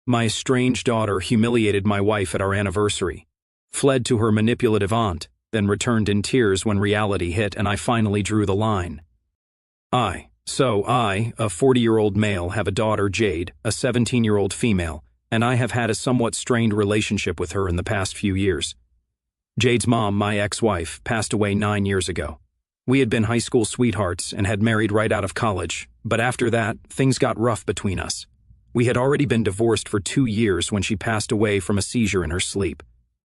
My estranged daughter humiliated my wife at our anniversary, fled to her manipulative aunt, then returned in tears when reality hit and I finally drew the line. I, a 40-year-old male, have a daughter, Jade, a 17-year-old female, and I have had a somewhat strained relationship with her in the past few years. Jade's mom, my ex-wife, passed away 9 years ago. We had been high school sweethearts and had married right out of college, but after that, things got rough between us. We had already been divorced for 2 years when she passed away from a seizure in her sleep.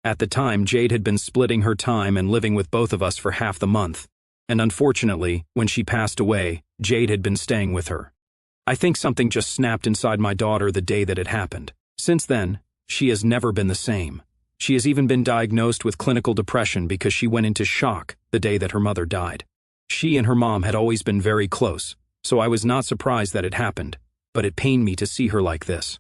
At the time, Jade had been splitting her time and living with both of us for half the month, and unfortunately, when she passed away, Jade had been staying with her. I think something just snapped inside my daughter the day that it happened. Since then, she has never been the same. She has even been diagnosed with clinical depression because she went into shock the day that her mother died. She and her mom had always been very close, so I was not surprised that it happened, but it pained me to see her like this.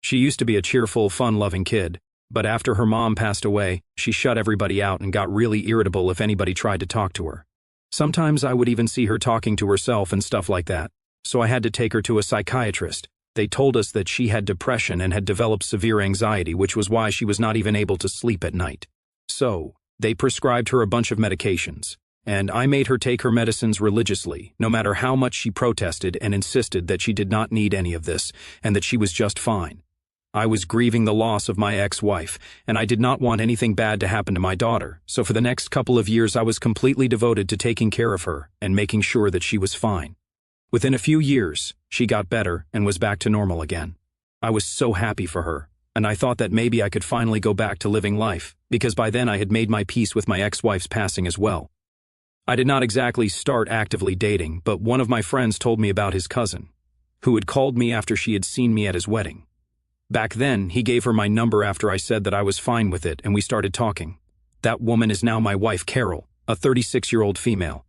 She used to be a cheerful, fun-loving kid, but after her mom passed away, she shut everybody out and got really irritable if anybody tried to talk to her. Sometimes I would even see her talking to herself and stuff like that, so I had to take her to a psychiatrist. They told us that she had depression and had developed severe anxiety, which was why she was not even able to sleep at night. So, they prescribed her a bunch of medications, and I made her take her medicines religiously, no matter how much she protested and insisted that she did not need any of this and that she was just fine. I was grieving the loss of my ex-wife, and I did not want anything bad to happen to my daughter, so for the next couple of years I was completely devoted to taking care of her and making sure that she was fine. Within a few years, she got better and was back to normal again. I was so happy for her, and I thought that maybe I could finally go back to living life, because by then I had made my peace with my ex-wife's passing as well. I did not exactly start actively dating, but one of my friends told me about his cousin, who had called me after she had seen me at his wedding. Back then, he gave her my number after I said that I was fine with it, and we started talking. That woman is now my wife, Carol, a 36-year-old female.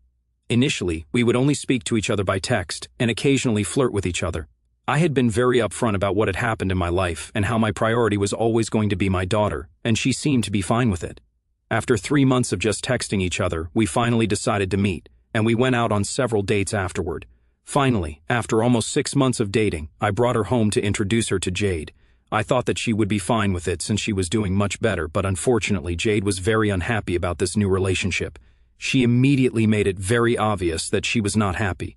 Initially, we would only speak to each other by text and occasionally flirt with each other. I had been very upfront about what had happened in my life and how my priority was always going to be my daughter, and she seemed to be fine with it. After 3 months of just texting each other, we finally decided to meet, and we went out on several dates afterward. Finally, after almost 6 months of dating, I brought her home to introduce her to Jade. I thought that she would be fine with it since she was doing much better, but unfortunately Jade was very unhappy about this new relationship. She immediately made it very obvious that she was not happy.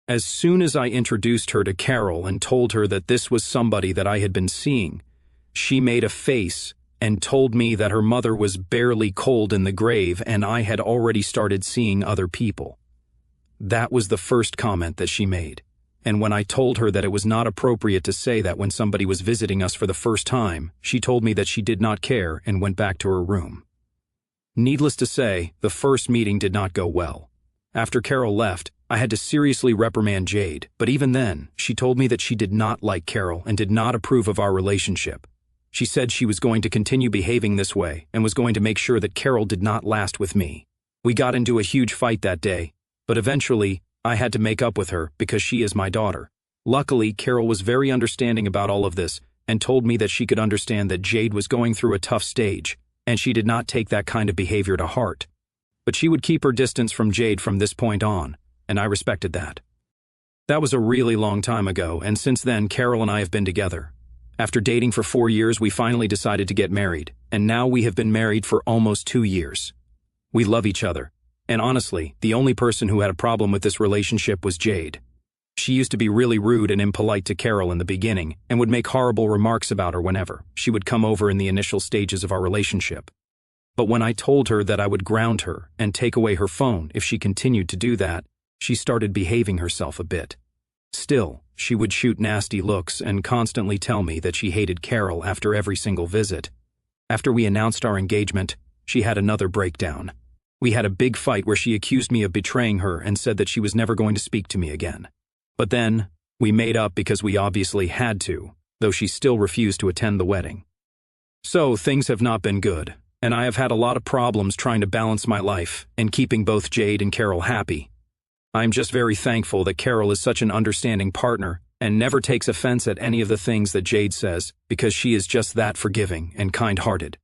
As soon as I introduced her to Carol and told her that this was somebody that I had been seeing, she made a face and told me that her mother was barely cold in the grave and I had already started seeing other people. That was the first comment that she made. And when I told her that it was not appropriate to say that when somebody was visiting us for the first time, she told me that she did not care and went back to her room. Needless to say, the first meeting did not go well. After Carol left, I had to seriously reprimand Jade, but even then, she told me that she did not like Carol and did not approve of our relationship. She said she was going to continue behaving this way and was going to make sure that Carol did not last with me. We got into a huge fight that day, but eventually, I had to make up with her because she is my daughter. Luckily, Carol was very understanding about all of this and told me that she could understand that Jade was going through a tough stage, and she did not take that kind of behavior to heart. But she would keep her distance from Jade from this point on, and I respected that. That was a really long time ago, and since then, Carol and I have been together. After dating for 4 years, we finally decided to get married, and now we have been married for almost 2 years. We love each other, and honestly, the only person who had a problem with this relationship was Jade. She used to be really rude and impolite to Carol in the beginning and would make horrible remarks about her whenever she would come over in the initial stages of our relationship. But when I told her that I would ground her and take away her phone if she continued to do that, she started behaving herself a bit. Still, she would shoot nasty looks and constantly tell me that she hated Carol after every single visit. After we announced our engagement, she had another breakdown. We had a big fight where she accused me of betraying her and said that she was never going to speak to me again. But then, we made up because we obviously had to, though she still refused to attend the wedding. So, things have not been good, and I have had a lot of problems trying to balance my life and keeping both Jade and Carol happy. I'm just very thankful that Carol is such an understanding partner and never takes offense at any of the things that Jade says because she is just that forgiving and kind-hearted.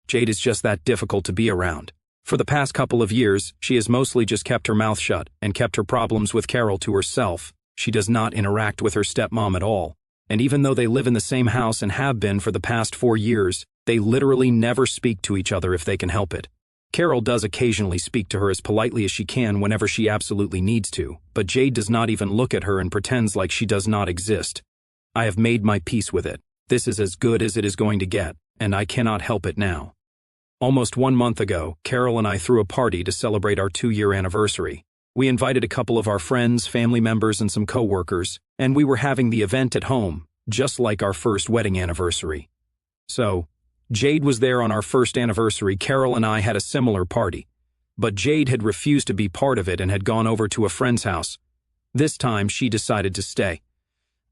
Jade is just that difficult to be around. For the past couple of years, she has mostly just kept her mouth shut and kept her problems with Carol to herself. She does not interact with her stepmom at all, And even though they live in the same house and have been for the past 4 years, they literally never speak to each other if they can help it. Carol does occasionally speak to her as politely as she can whenever she absolutely needs to, but Jade does not even look at her and pretends like she does not exist. I have made my peace with it. This is as good as it is going to get, and I cannot help it now. Almost 1 month ago, Carol and I threw a party to celebrate our 2-year anniversary. We invited a couple of our friends, family members, and some co-workers, and we were having the event at home, just like our first wedding anniversary. So, Jade was there on our first anniversary. Carol and I had a similar party, but Jade had refused to be part of it and had gone over to a friend's house. This time, she decided to stay.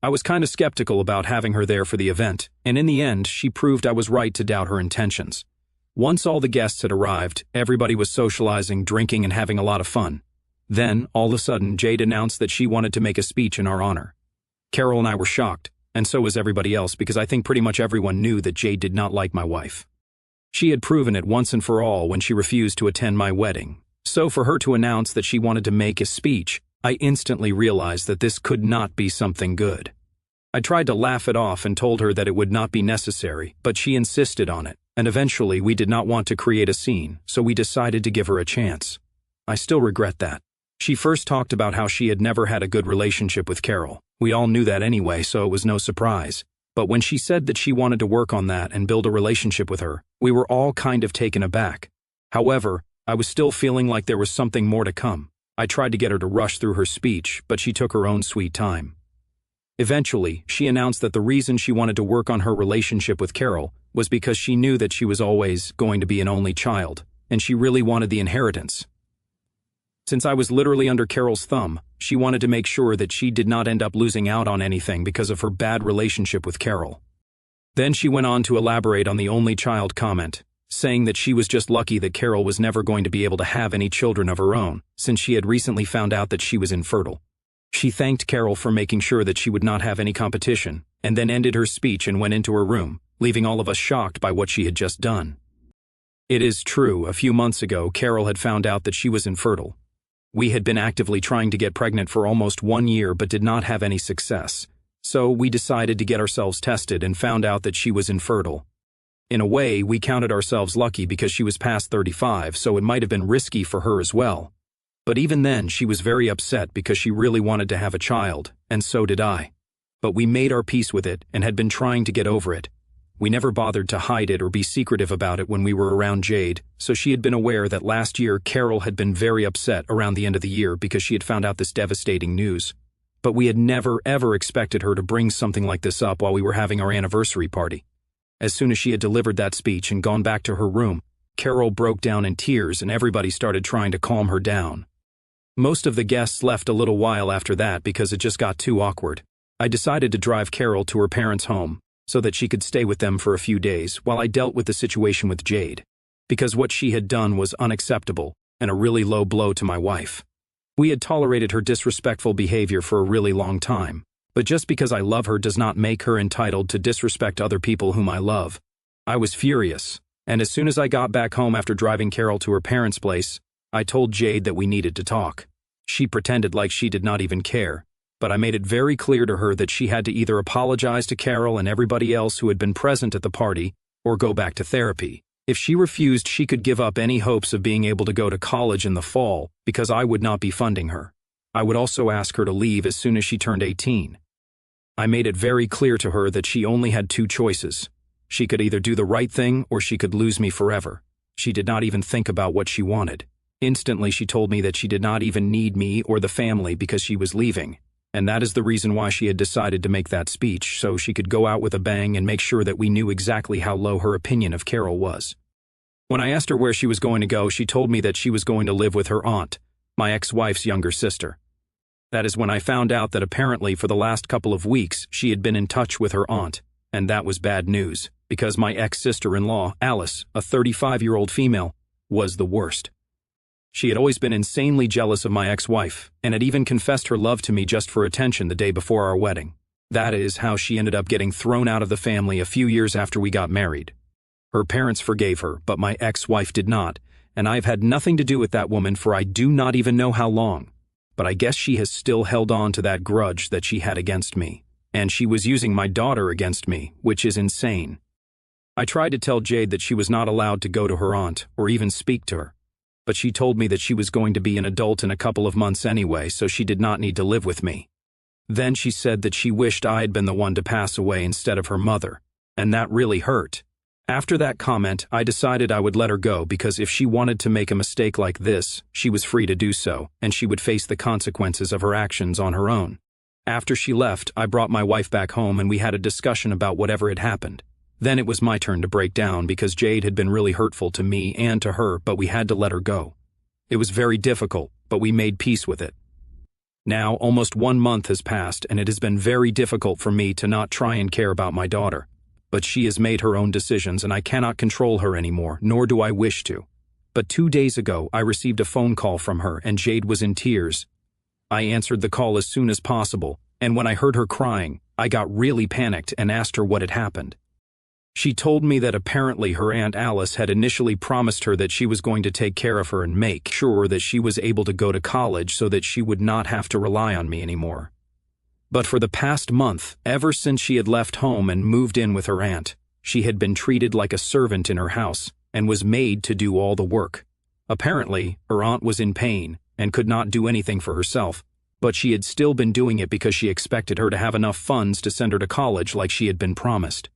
I was kind of skeptical about having her there for the event, and in the end, she proved I was right to doubt her intentions. Once all the guests had arrived, everybody was socializing, drinking, and having a lot of fun. Then, all of a sudden, Jade announced that she wanted to make a speech in our honor. Carol and I were shocked, and so was everybody else, because I think pretty much everyone knew that Jade did not like my wife. She had proven it once and for all when she refused to attend my wedding. So for her to announce that she wanted to make a speech, I instantly realized that this could not be something good. I tried to laugh it off and told her that it would not be necessary, but she insisted on it, and eventually we did not want to create a scene, so we decided to give her a chance. I still regret that. She first talked about how she had never had a good relationship with Carol. We all knew that anyway, so it was no surprise. But when she said that she wanted to work on that and build a relationship with her, we were all kind of taken aback. However, I was still feeling like there was something more to come. I tried to get her to rush through her speech, but she took her own sweet time. Eventually, she announced that the reason she wanted to work on her relationship with Carol was because she knew that she was always going to be an only child, and she really wanted the inheritance. Since I was literally under Carol's thumb, she wanted to make sure that she did not end up losing out on anything because of her bad relationship with Carol. Then she went on to elaborate on the only child comment, saying that she was just lucky that Carol was never going to be able to have any children of her own, since she had recently found out that she was infertile. She thanked Carol for making sure that she would not have any competition, and then ended her speech and went into her room, leaving all of us shocked by what she had just done. It is true, a few months ago, Carol had found out that she was infertile. We had been actively trying to get pregnant for almost 1 year but did not have any success, so we decided to get ourselves tested and found out that she was infertile. In a way, we counted ourselves lucky because she was past 35, so it might have been risky for her as well. But even then, she was very upset because she really wanted to have a child, and so did I. But we made our peace with it and had been trying to get over it. We never bothered to hide it or be secretive about it when we were around Jade, so she had been aware that last year Carol had been very upset around the end of the year because she had found out this devastating news. But we had never ever expected her to bring something like this up while we were having our anniversary party. As soon as she had delivered that speech and gone back to her room, Carol broke down in tears and everybody started trying to calm her down. Most of the guests left a little while after that because it just got too awkward. I decided to drive Carol to her parents' home so that she could stay with them for a few days while I dealt with the situation with Jade, because what she had done was unacceptable and a really low blow to my wife. We had tolerated her disrespectful behavior for a really long time, but just because I love her does not make her entitled to disrespect other people whom I love. I was furious, and as soon as I got back home after driving Carol to her parents' place, I told Jade that we needed to talk. She pretended like she did not even care, but I made it very clear to her that she had to either apologize to Carol and everybody else who had been present at the party, or go back to therapy. If she refused, she could give up any hopes of being able to go to college in the fall because I would not be funding her. I would also ask her to leave as soon as she turned 18. I made it very clear to her that she only had 2 choices. She could either do the right thing or she could lose me forever. She did not even think about what she wanted. Instantly, she told me that she did not even need me or the family because she was leaving. And that is the reason why she had decided to make that speech, so she could go out with a bang and make sure that we knew exactly how low her opinion of Carol was. When I asked her where she was going to go, she told me that she was going to live with her aunt, my ex-wife's younger sister. That is when I found out that apparently for the last couple of weeks she had been in touch with her aunt, and that was bad news, because my ex-sister-in-law, Alice, a 35-year-old female, was the worst. She had always been insanely jealous of my ex-wife, and had even confessed her love to me just for attention the day before our wedding. That is how she ended up getting thrown out of the family a few years after we got married. Her parents forgave her, but my ex-wife did not, and I've had nothing to do with that woman for I do not even know how long. But I guess she has still held on to that grudge that she had against me. and she was using my daughter against me, which is insane. I tried to tell Jade that she was not allowed to go to her aunt or even speak to her, but she told me that she was going to be an adult in a couple of months anyway, so she did not need to live with me. Then she said that she wished I had been the one to pass away instead of her mother, and that really hurt. After that comment, I decided I would let her go because if she wanted to make a mistake like this, she was free to do so, and she would face the consequences of her actions on her own. After she left, I brought my wife back home and we had a discussion about whatever had happened. Then it was my turn to break down because Jade had been really hurtful to me and to her, but we had to let her go. It was very difficult, but we made peace with it. Now, almost 1 month has passed and it has been very difficult for me to not try and care about my daughter. But she has made her own decisions and I cannot control her anymore, nor do I wish to. But 2 days ago, I received a phone call from her and Jade was in tears. I answered the call as soon as possible, and when I heard her crying, I got really panicked and asked her what had happened. She told me that apparently her Aunt Alice had initially promised her that she was going to take care of her and make sure that she was able to go to college so that she would not have to rely on me anymore. But for the past month, ever since she had left home and moved in with her aunt, she had been treated like a servant in her house and was made to do all the work. Apparently, her aunt was in pain and could not do anything for herself, but she had still been doing it because she expected her to have enough funds to send her to college like she had been promised.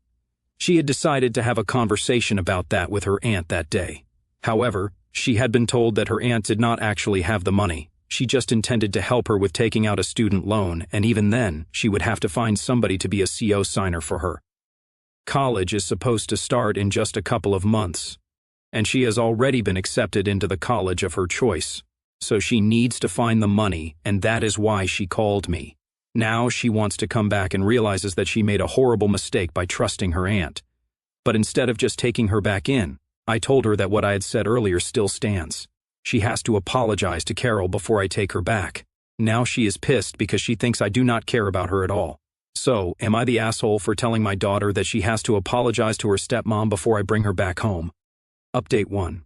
She had decided to have a conversation about that with her aunt that day. However, she had been told that her aunt did not actually have the money. She just intended to help her with taking out a student loan, and even then, she would have to find somebody to be a CO signer for her. College is supposed to start in just a couple of months, and she has already been accepted into the college of her choice. So she needs to find the money, and that is why she called me. Now she wants to come back and realizes that she made a horrible mistake by trusting her aunt. But instead of just taking her back in, I told her that what I had said earlier still stands. She has to apologize to Carol before I take her back. Now she is pissed because she thinks I do not care about her at all. So, am I the asshole for telling my daughter that she has to apologize to her stepmom before I bring her back home? Update 1.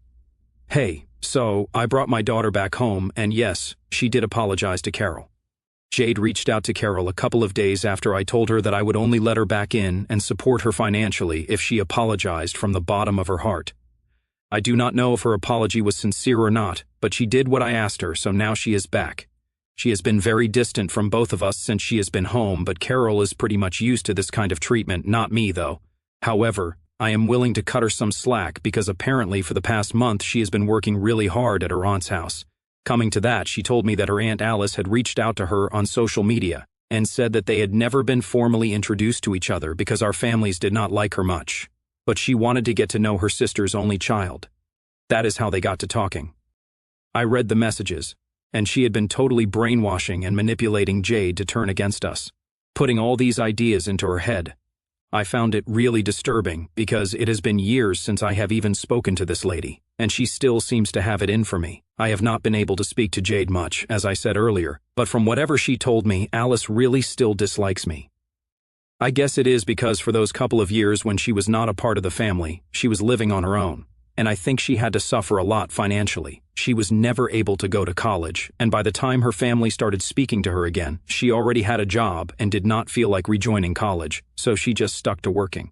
Hey, so I brought my daughter back home, and yes, she did apologize to Carol. Jade reached out to Carol a couple of days after I told her that I would only let her back in and support her financially if she apologized from the bottom of her heart. I do not know if her apology was sincere or not, but she did what I asked her, so now she is back. She has been very distant from both of us since she has been home, but Carol is pretty much used to this kind of treatment, not me though. However, I am willing to cut her some slack because apparently for the past month she has been working really hard at her aunt's house. Coming to that, she told me that her Aunt Alice had reached out to her on social media and said that they had never been formally introduced to each other because our families did not like her much. But she wanted to get to know her sister's only child. That is how they got to talking. I read the messages, and she had been totally brainwashing and manipulating Jade to turn against us, putting all these ideas into her head. I found it really disturbing because it has been years since I have even spoken to this lady, and she still seems to have it in for me. I have not been able to speak to Jade much, as I said earlier, but from whatever she told me, Alice really still dislikes me. I guess it is because for those couple of years when she was not a part of the family, she was living on her own, and I think she had to suffer a lot financially. She was never able to go to college, and by the time her family started speaking to her again, she already had a job and did not feel like rejoining college, so she just stuck to working.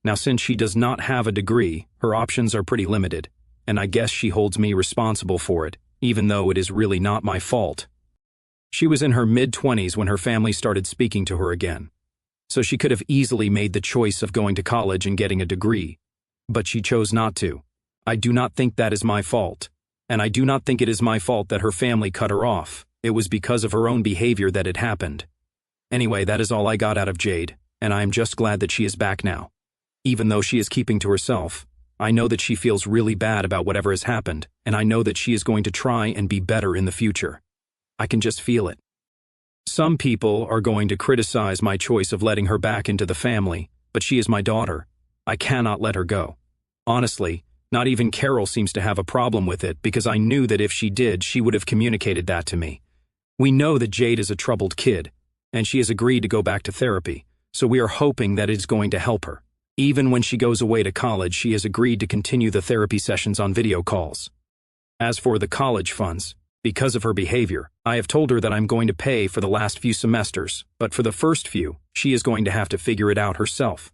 Now, since she does not have a degree, her options are pretty limited, and I guess she holds me responsible for it, even though it is really not my fault. She was in her mid-20s when her family started speaking to her again, so she could have easily made the choice of going to college and getting a degree, but she chose not to. I do not think that is my fault, and I do not think it is my fault that her family cut her off. It was because of her own behavior that it happened. Anyway, that is all I got out of Jade, and I am just glad that she is back now. Even though she is keeping to herself, I know that she feels really bad about whatever has happened, and I know that she is going to try and be better in the future. I can just feel it. Some people are going to criticize my choice of letting her back into the family, but she is my daughter. I cannot let her go. Honestly, not even Carol seems to have a problem with it because I knew that if she did, she would have communicated that to me. We know that Jade is a troubled kid, and she has agreed to go back to therapy, so we are hoping that it is going to help her. Even when she goes away to college, she has agreed to continue the therapy sessions on video calls. As for the college funds, Because of her behavior, I have told her that I'm going to pay for the last few semesters, but for the first few, she is going to have to figure it out herself.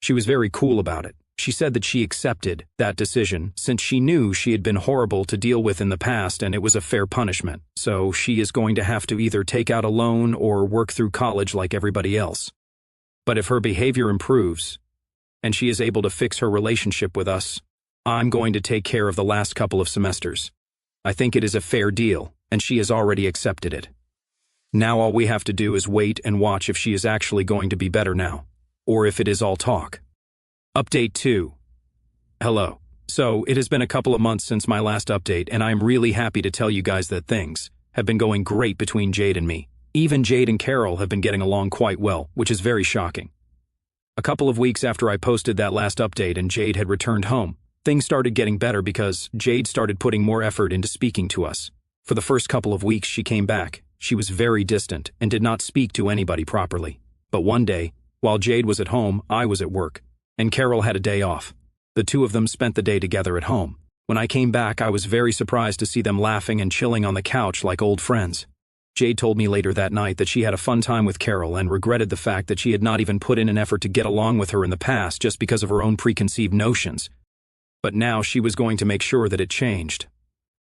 She was very cool about it. She said that she accepted that decision since she knew she had been horrible to deal with in the past and it was a fair punishment, so she is going to have to either take out a loan or work through college like everybody else. But if her behavior improves, and she is able to fix her relationship with us, I'm going to take care of the last couple of semesters. I think it is a fair deal, and she has already accepted it. Now all we have to do is wait and watch if she is actually going to be better now, or if it is all talk. Update 2. Hello. So, it has been a couple of months since my last update, and I'm really happy to tell you guys that things have been going great between Jade and me. Even Jade and Carol have been getting along quite well, which is very shocking. A couple of weeks after I posted that last update and Jade had returned home, things started getting better because Jade started putting more effort into speaking to us. For the first couple of weeks she came back, she was very distant and did not speak to anybody properly. But one day, while Jade was at home, I was at work, and Carol had a day off. The two of them spent the day together at home. When I came back, I was very surprised to see them laughing and chilling on the couch like old friends. Jade told me later that night that she had a fun time with Carol and regretted the fact that she had not even put in an effort to get along with her in the past just because of her own preconceived notions. But now she was going to make sure that it changed.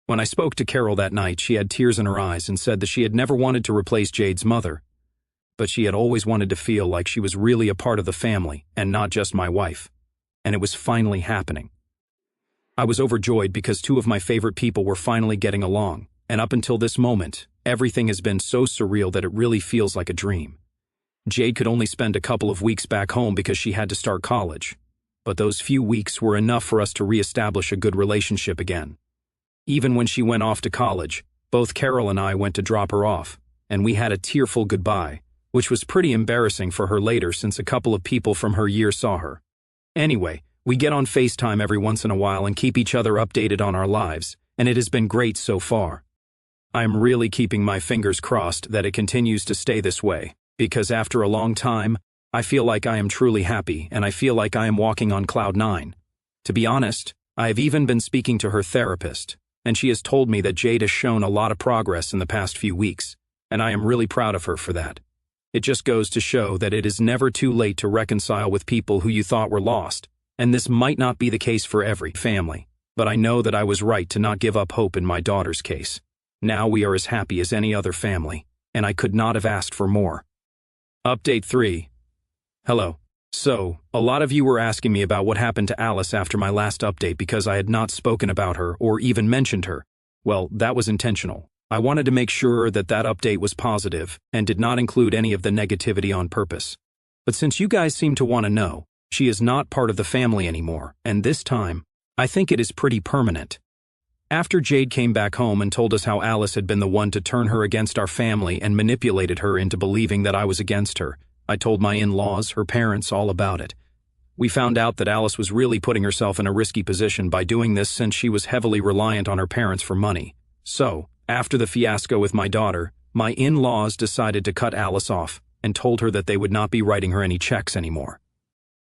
When I spoke to Carol that night, she had tears in her eyes and said that she had never wanted to replace Jade's mother, but she had always wanted to feel like she was really a part of the family and not just my wife. And it was finally happening. I was overjoyed because two of my favorite people were finally getting along, and up until this moment, everything has been so surreal that it really feels like a dream. Jade could only spend a couple of weeks back home because she had to start college, but those few weeks were enough for us to reestablish a good relationship again. Even when she went off to college, both Carol and I went to drop her off, and we had a tearful goodbye, which was pretty embarrassing for her later since a couple of people from her year saw her. Anyway, we get on FaceTime every once in a while and keep each other updated on our lives, and it has been great so far. I'm really keeping my fingers crossed that it continues to stay this way, because after a long time, I feel like I am truly happy and I feel like I am walking on cloud 9. To be honest, I have even been speaking to her therapist, and she has told me that Jade has shown a lot of progress in the past few weeks, and I am really proud of her for that. It just goes to show that it is never too late to reconcile with people who you thought were lost, and this might not be the case for every family, but I know that I was right to not give up hope in my daughter's case. Now we are as happy as any other family, and I could not have asked for more. Update 3. Hello. So, a lot of you were asking me about what happened to Alice after my last update because I had not spoken about her or even mentioned her. Well, that was intentional. I wanted to make sure that that update was positive and did not include any of the negativity on purpose. But since you guys seem to want to know, she is not part of the family anymore, and this time, I think it is pretty permanent. After Jade came back home and told us how Alice had been the one to turn her against our family and manipulated her into believing that I was against her, I told my in-laws, her parents, all about it. We found out that Alice was really putting herself in a risky position by doing this since she was heavily reliant on her parents for money. So, after the fiasco with my daughter, my in-laws decided to cut Alice off and told her that they would not be writing her any checks anymore.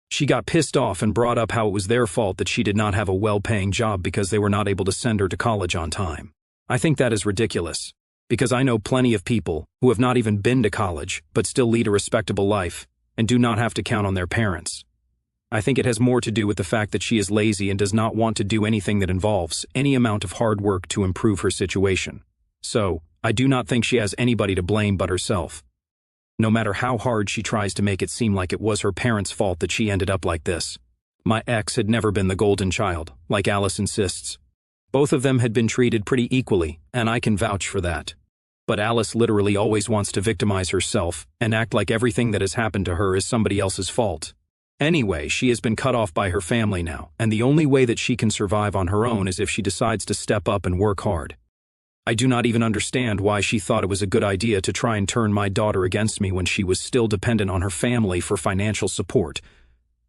She got pissed off and brought up how it was their fault that she did not have a well-paying job because they were not able to send her to college on time. I think that is ridiculous, because I know plenty of people who have not even been to college but still lead a respectable life and do not have to count on their parents. I think it has more to do with the fact that she is lazy and does not want to do anything that involves any amount of hard work to improve her situation. So, I do not think she has anybody to blame but herself. No matter how hard she tries to make it seem like it was her parents' fault that she ended up like this. My ex had never been the golden child, like Alice insists. Both of them had been treated pretty equally, and I can vouch for that. But Alice literally always wants to victimize herself and act like everything that has happened to her is somebody else's fault. Anyway, she has been cut off by her family now, and the only way that she can survive on her own is if she decides to step up and work hard. I do not even understand why she thought it was a good idea to try and turn my daughter against me when she was still dependent on her family for financial support.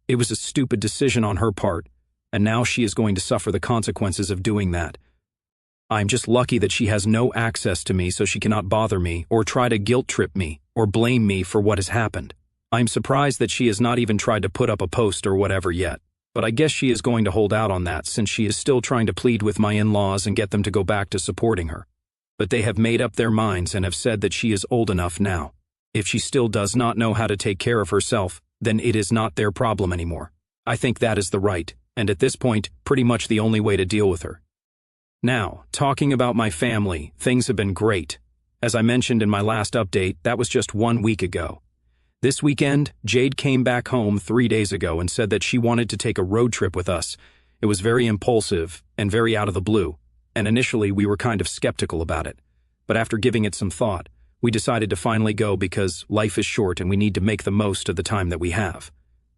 It was a stupid decision on her part, and now she is going to suffer the consequences of doing that. I'm just lucky that she has no access to me so she cannot bother me or try to guilt-trip me or blame me for what has happened. I'm surprised that she has not even tried to put up a post or whatever yet, but I guess she is going to hold out on that since she is still trying to plead with my in-laws and get them to go back to supporting her. but they have made up their minds and have said that she is old enough now. If she still does not know how to take care of herself, then it is not their problem anymore. I think that is the right, and at this point, pretty much the only way to deal with her. Now, talking about my family, things have been great. As I mentioned in my last update, that was just 1 week ago. This weekend, Jade came back home 3 days ago and said that she wanted to take a road trip with us. It was very impulsive and very out of the blue, and initially we were kind of skeptical about it. But after giving it some thought, we decided to finally go because life is short and we need to make the most of the time that we have.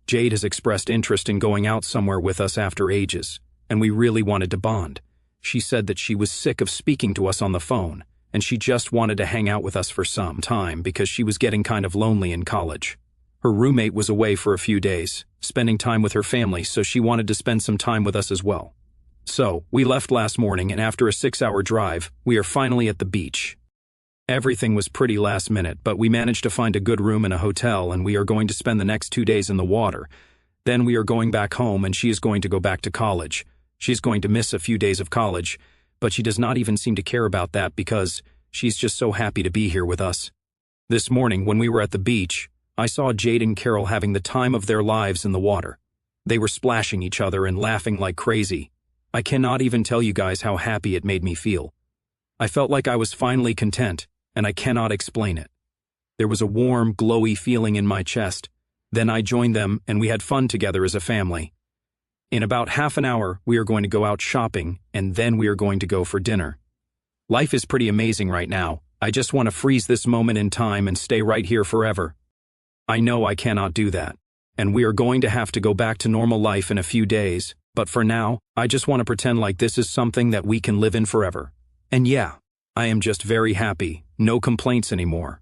Jade has expressed interest in going out somewhere with us after ages, and we really wanted to bond. She said that she was sick of speaking to us on the phone, and she just wanted to hang out with us for some time because she was getting kind of lonely in college. Her roommate was away for a few days, spending time with her family, so she wanted to spend some time with us as well. So, we left last morning, and after a 6-hour drive, we are finally at the beach. Everything was pretty last minute, but we managed to find a good room in a hotel, and we are going to spend the next 2 days in the water. Then we are going back home, and she is going to go back to college. She's going to miss a few days of college, but she does not even seem to care about that because she's just so happy to be here with us. This morning, when we were at the beach, I saw Jade and Carol having the time of their lives in the water. They were splashing each other and laughing like crazy. I cannot even tell you guys how happy it made me feel. I felt like I was finally content, and I cannot explain it. There was a warm, glowy feeling in my chest. Then I joined them, and we had fun together as a family. In about half an hour, we are going to go out shopping, and then we are going to go for dinner. Life is pretty amazing right now. I just want to freeze this moment in time and stay right here forever. I know I cannot do that, and we are going to have to go back to normal life in a few days, but for now, I just want to pretend like this is something that we can live in forever. And yeah, I am just very happy, no complaints anymore.